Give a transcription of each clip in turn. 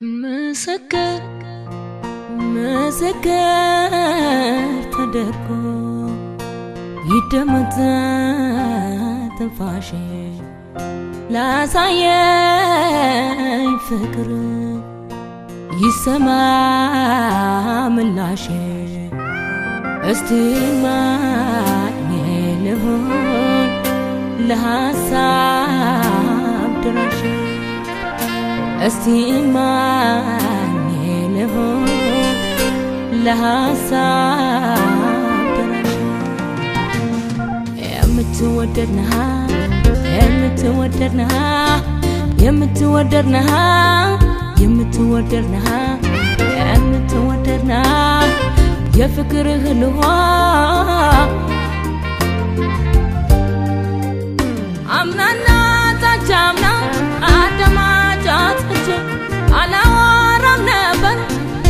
مسكر تدركو يدمت تنفاشي لا سايي فكر يسمع من لاشي استماعني لهون لها ساب دراشي استماعني لهون لها ساب دراشي يمتودرنها يا فكر غلوها عمنا تجامنا آدما جاتك على ورم نبر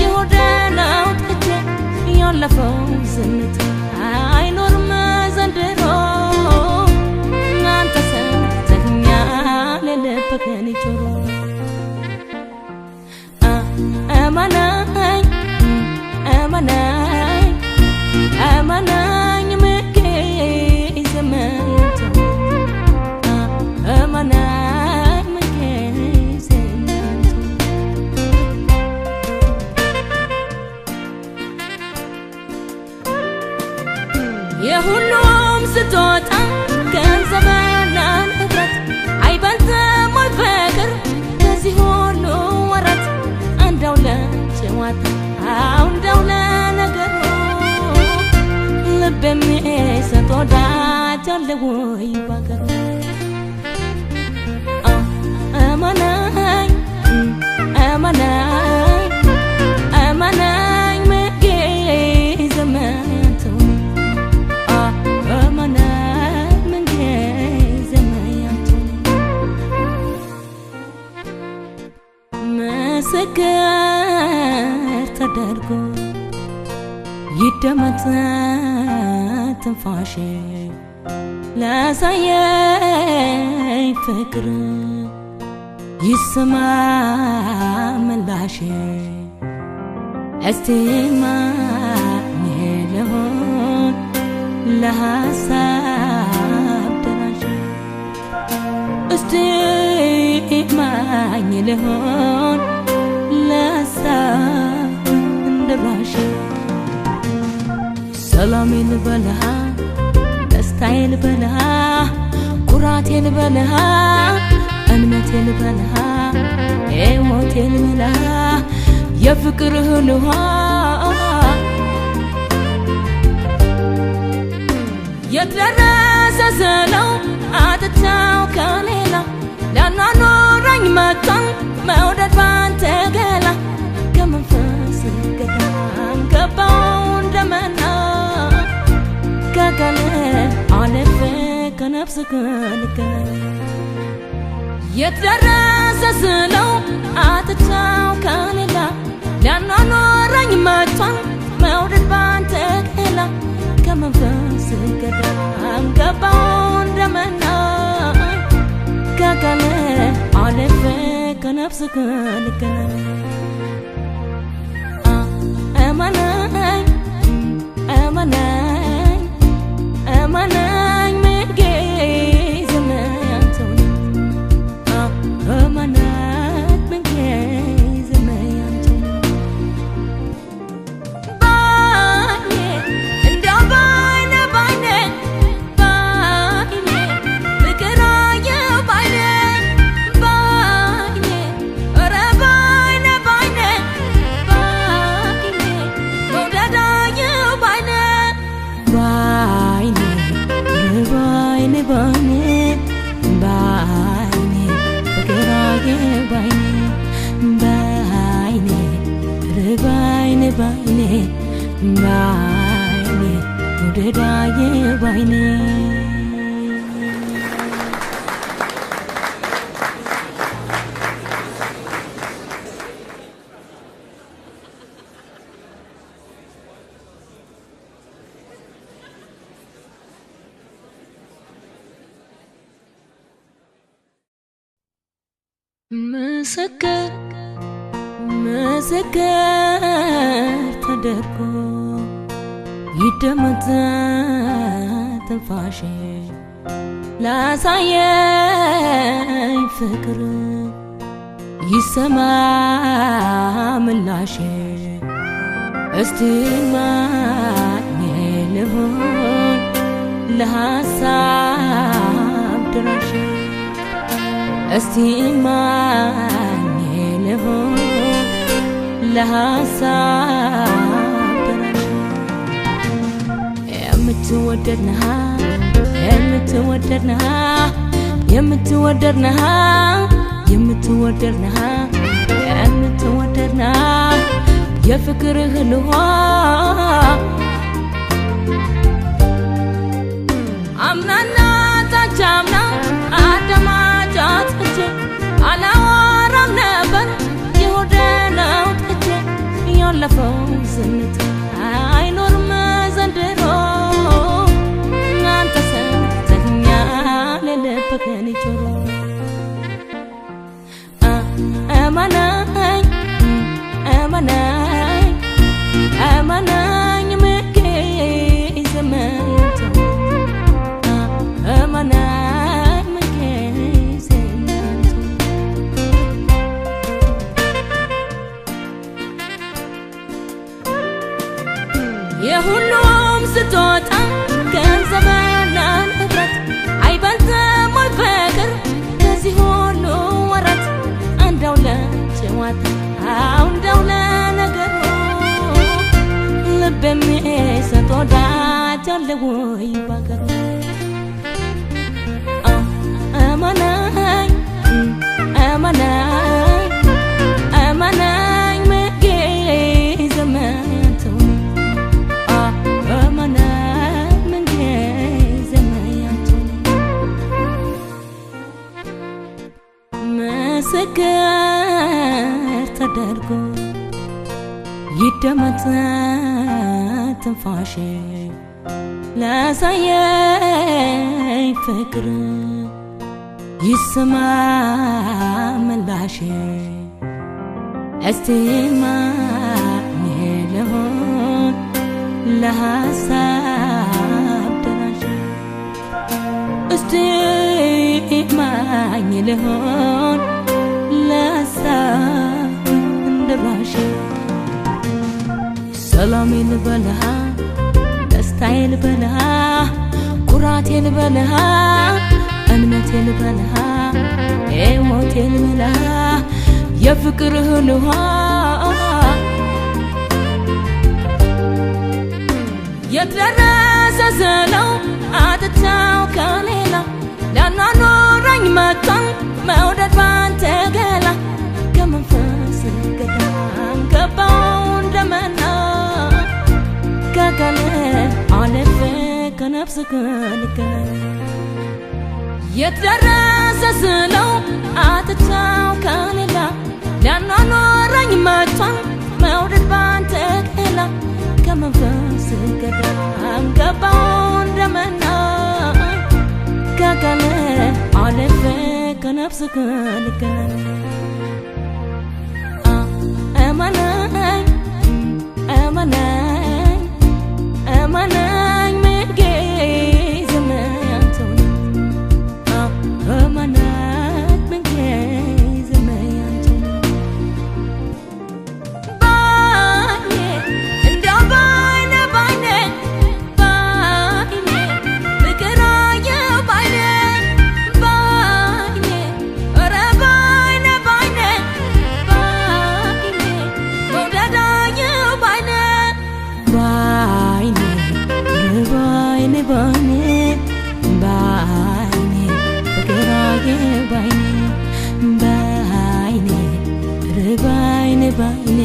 يهودنا وتكتك يلا فوزنت عينور ما زندرو نانت سنتكنيا للبكني جرو أماناي مكي زمانتو أماناي مكي زمانتو يهولوم ستوتا كان زمانا نبرت عيبانت مول فكر كزي هولو ورت عن دولة جواتا عن دولة نقرو لبمي ستودا جلوه يبقرو أماناي أماناي أماناي مكي زمانتو أماناي مكي زمانتو مسكر تدركو يدمت تنفاشي لا سايي فكر يسمع ملاشي استماعني لهون لها ساب دراشي استماعني لهون لها ساب دراشي سلامي لبلها دستاي لبلها كراتي لبلها أنمتي لبلها موتي لبلها يا فكره لها يترس سلو عادتاو كاليلا لأنه نوراني مكان مودد بانتقلا كمان فاسر قدام كباون دمنا كاكالي عالفك نفسك لك يترس سلو عادتاو كاليلا لأنه نوراني مكان مودد بانتقلا كمان فاسر قدام كباون دمنا كاكالي عالفك نفسك لك أماناي أماناي أماناي مكي زمانتو أماناي مكي زمانتو بايني اندا بايني بايني بايني بكرايا بايني بايني ورا بايني بايني بايني مودادايا بايني بايني بايني بايني بايني بكرايا بايني بايني بايني بايني بايني مودادايا بايني مسكر ምስክር ተደርጎ ይደመጥ ትንፋሼ ላሳየኝ ፍቅር ይሰማ ምላሼ እስቲ ማኝ ልሆን ለሐሳብ ድራሽ እስቲ ማኝ ልሆን ለሐሳብ ድራሽ የምትወደድነህ የምትወደድነህ የምትወደድነህ የምትወደድነህ የምትወደድነህ የፍቅርህ ልሆ አምናና ታቻምና አደማጫት እጄ አላወራም ነበር የሆደነው እጄ ያለፈው ዝምታ አይኖርም ዘንድሮ እናንተ ሰተኛ ለልብህን ጆሮ አማናኝ አማናኝ አማናኝ መኬ ዘመንቶ አማናኝ መኬ ዘመንቶ የሁሉም ስጦታ ገንዘብና ንብረት አይበልጥም ወይ ፍቅር ከዚህ ሁሉ ወረት እንደው ለጨዋታ እንደው ለነገሩ ልብ የሚሰጥ ወዳጅ አለ ወይ ባገሩ አማናኝ አማናኝ አማናኝ መጌ ዘመንቶ አማናኝ መጌ ዘመንቶ ምስክር ተደርጎ ይደመጥ ትንፋሼ ላሳየኝ ፍቅር ይሰማ ምላሼ እስቲ ማኝ ልሆን ለሐሳብ ድራሽ እስቲ ማኝ ልሆን ለሐሳብ ድራሽ ሰላም ልበልሃ ደስታዬ ልበልሃ ኩራቴ ልበልሃ እምነቴ ልበልሃ ሞቴ ልበልሃ የፍቅርህ ልሆ የደረሰ ስለው አጥታው ከሌላ ላናኖረኝ መጣን መውደድ ባንተ ገላ ከመንፈስ ገዳም ገባው እንደመና ከቀን አለፈ ከነፍስ ከልከለ የደረሰ ስለው አጥታው ከሌላ ላናኖረኝ መጣን መውደድ ባንተ ገላ ከመንፈስ ገዳም ገባው እንደመና ከቀን አለፈ ከነፍስ ከልከለ አማናኝ አማናኝ አማናኝ መጌ ዘመንቶ አማናኝ መጌ ዘመንቶ ባይኔ እንደው ባይኔ ባይኔ ባይኔ ፍቅር አየሁ ባይኔ ባይኔ ኧረ ባይኔ ባይኔ ባይኔ መውደድ አየሁ ባይኔ ባይኔ ባይኔ ባይኔ ባይኔ ፍቅር አየሁ ባይኔ ባይኔ ባይኔ ባይኔ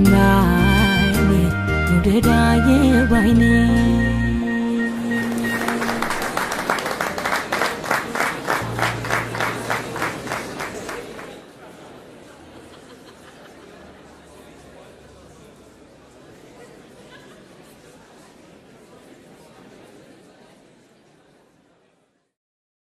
ባይኔ መውደድ አየሁ ባይኔ